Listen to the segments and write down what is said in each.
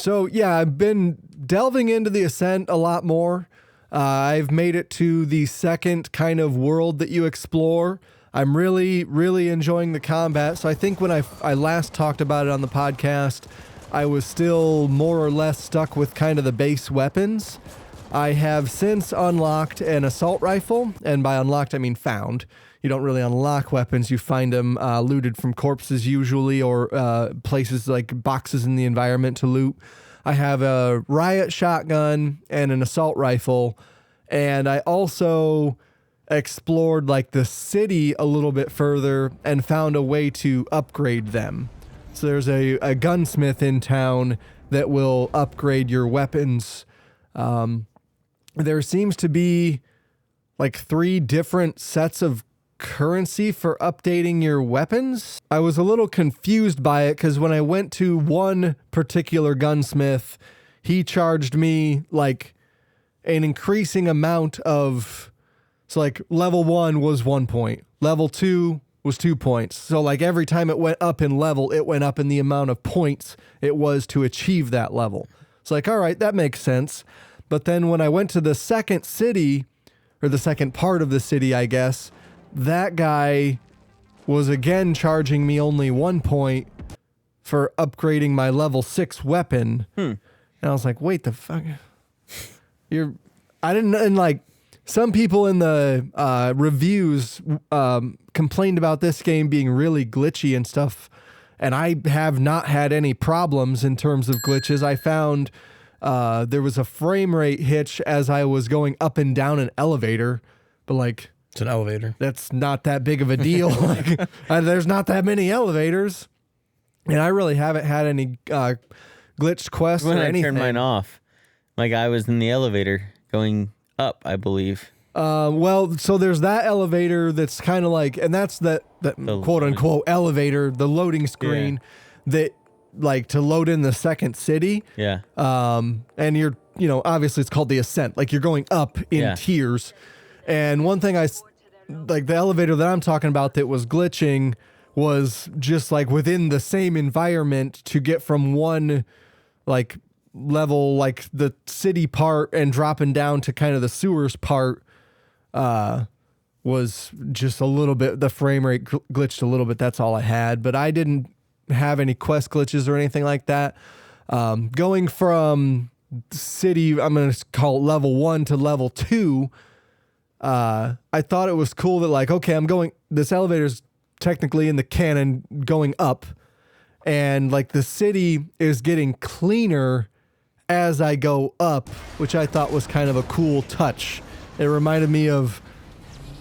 So, yeah, I've been delving into the Ascent a lot more. I've made it to the second kind of world that you explore. I'm really, really enjoying the combat. So I think when I last talked about it on the podcast, I was still more or less stuck with kind of the base weapons. I have since unlocked an assault rifle, and by unlocked I mean found. You don't really unlock weapons. You find them looted from corpses usually, or places like boxes in the environment to loot. I have a riot shotgun and an assault rifle, and I also explored like the city a little bit further and found a way to upgrade them. So there's a gunsmith in town that will upgrade your weapons. There seems to be like 3 different sets of currency for updating your weapons. I was a little confused by it because when I went to one particular gunsmith, he charged me like an increasing amount of, so like level 1 was 1 point, level 2 was 2 points. So like every time it went up in level, it went up in the amount of points it was to achieve that level. It's like, all right, that makes sense. But then when I went to the second city, or the second part of the city, I guess, that guy was again charging me only 1 point for upgrading my level 6 weapon. And I was like, wait, the fuck? And like, some people in the reviews complained about this game being really glitchy and stuff, and I have not had any problems in terms of glitches. I found there was a frame rate hitch as I was going up and down an elevator, but like, it's an elevator. That's not that big of a deal. Like, there's not that many elevators, and I really haven't had any glitched quests or anything. When I turned mine off, my guy was in the elevator going up, I believe. Well, so there's that elevator that's kind of like, and that's the quote unquote elevator, the loading screen that like to load in the second city. Yeah. And you're, obviously it's called the Ascent. Like you're going up in tiers. And one thing like the elevator that I'm talking about that was glitching was just like within the same environment to get from one like level, like the city part, and dropping down to kind of the sewers part, was just a little bit, the frame rate glitched a little bit. That's all I had, but I didn't have any quest glitches or anything like that. Going from city, I'm going to call it level 1 to level 2. I thought it was cool that like, okay, this elevator's technically in the canon going up, and like the city is getting cleaner as I go up, which I thought was kind of a cool touch. It reminded me of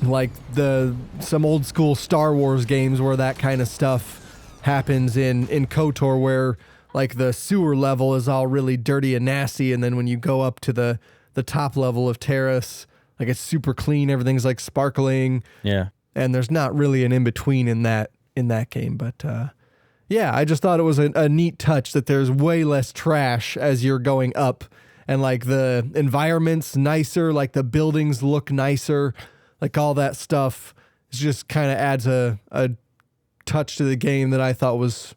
like some old school Star Wars games where that kind of stuff happens in KOTOR, where like the sewer level is all really dirty and nasty, and then when you go up to the top level of Terrace, like it's super clean, everything's like sparkling. Yeah. And there's not really an in-between in that game. But yeah, I just thought it was a neat touch that there's way less trash as you're going up, and like the environment's nicer, like the buildings look nicer, like all that stuff. It just kind of adds a touch to the game that I thought was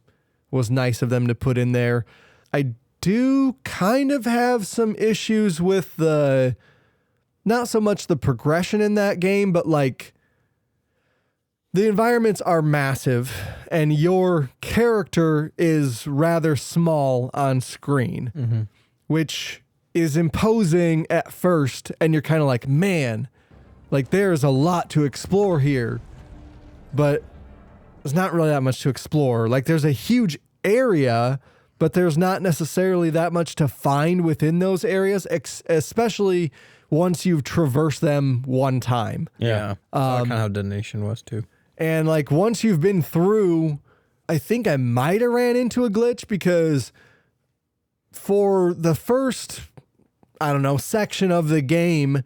nice of them to put in there. I do kind of have some issues with not so much the progression in that game, but like the environments are massive and your character is rather small on screen, which is imposing at first. And you're kind of like, man, like there's a lot to explore here, but there's not really that much to explore. Like there's a huge area, but there's not necessarily that much to find within those areas, especially once you've traversed them one time. Yeah. That's kind of how Detonation was too. And like once you've been through, I think I might have ran into a glitch, because for the first, I don't know, section of the game,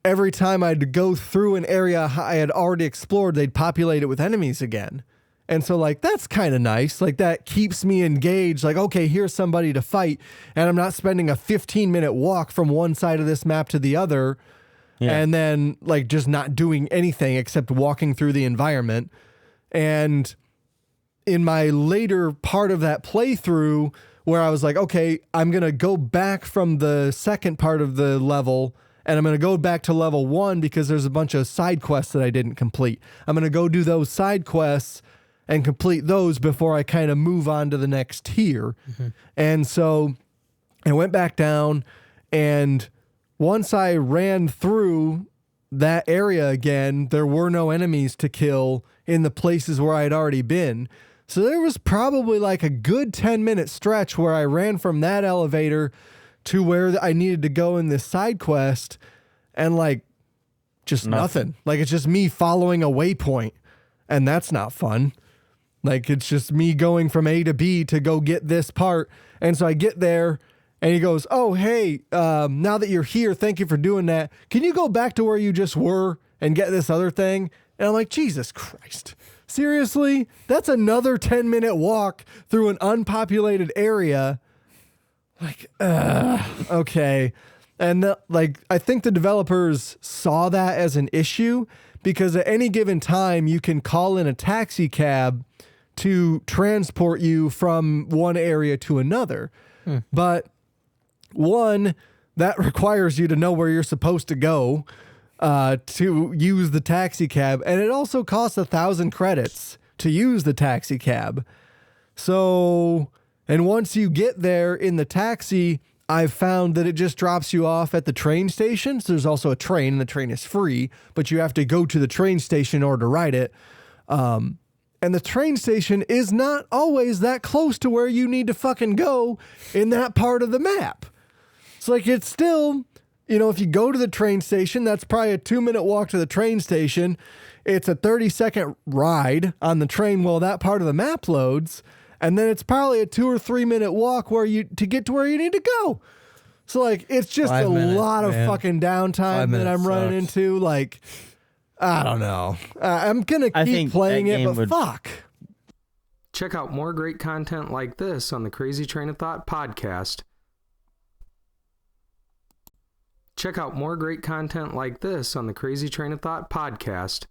every time I'd go through an area I had already explored, they'd populate it with enemies again. And so like, that's kind of nice. Like that keeps me engaged. Like, okay, here's somebody to fight, and I'm not spending a 15-minute walk from one side of this map to the other. Yeah. And then like just not doing anything except walking through the environment. And in my later part of that playthrough, where I was like, okay, I'm going to go back from the second part of the level and I'm going to go back to level 1 because there's a bunch of side quests that I didn't complete. I'm going to go do those side quests and complete those before I kind of move on to the next tier. Mm-hmm. And so I went back down, and once I ran through that area again, there were no enemies to kill in the places where I had already been. So there was probably like a good 10-minute stretch where I ran from that elevator to where I needed to go in this side quest, and like just nothing. Like it's just me following a waypoint, and that's not fun. Like it's just me going from A to B to go get this part. And so I get there and he goes, oh, hey, now that you're here, thank you for doing that. Can you go back to where you just were and get this other thing? And I'm like, Jesus Christ. Seriously? That's another 10-minute walk through an unpopulated area. Like, okay. And I think the developers saw that as an issue because at any given time you can call in a taxi cab to transport you from one area to another. But one, that requires you to know where you're supposed to go to use the taxi cab. And it also costs 1,000 credits to use the taxi cab. So, and once you get there in the taxi, I've found that it just drops you off at the train station. So there's also a train, and the train is free, but you have to go to the train station in order to ride it. And the train station is not always that close to where you need to fucking go in that part of the map. It's like, it's still, if you go to the train station, that's probably a 2-minute walk to the train station. It's a 30-second ride on the train while that part of the map loads. And then it's probably a 2 or 3 minute walk to get to where you need to go. So like, it's just a lot of fucking downtime that I'm running into. Like, I don't know. I'm going to keep playing it, but fuck. Check out more great content like this on the Crazy Train of Thought podcast. Check out more great content like this on the Crazy Train of Thought podcast.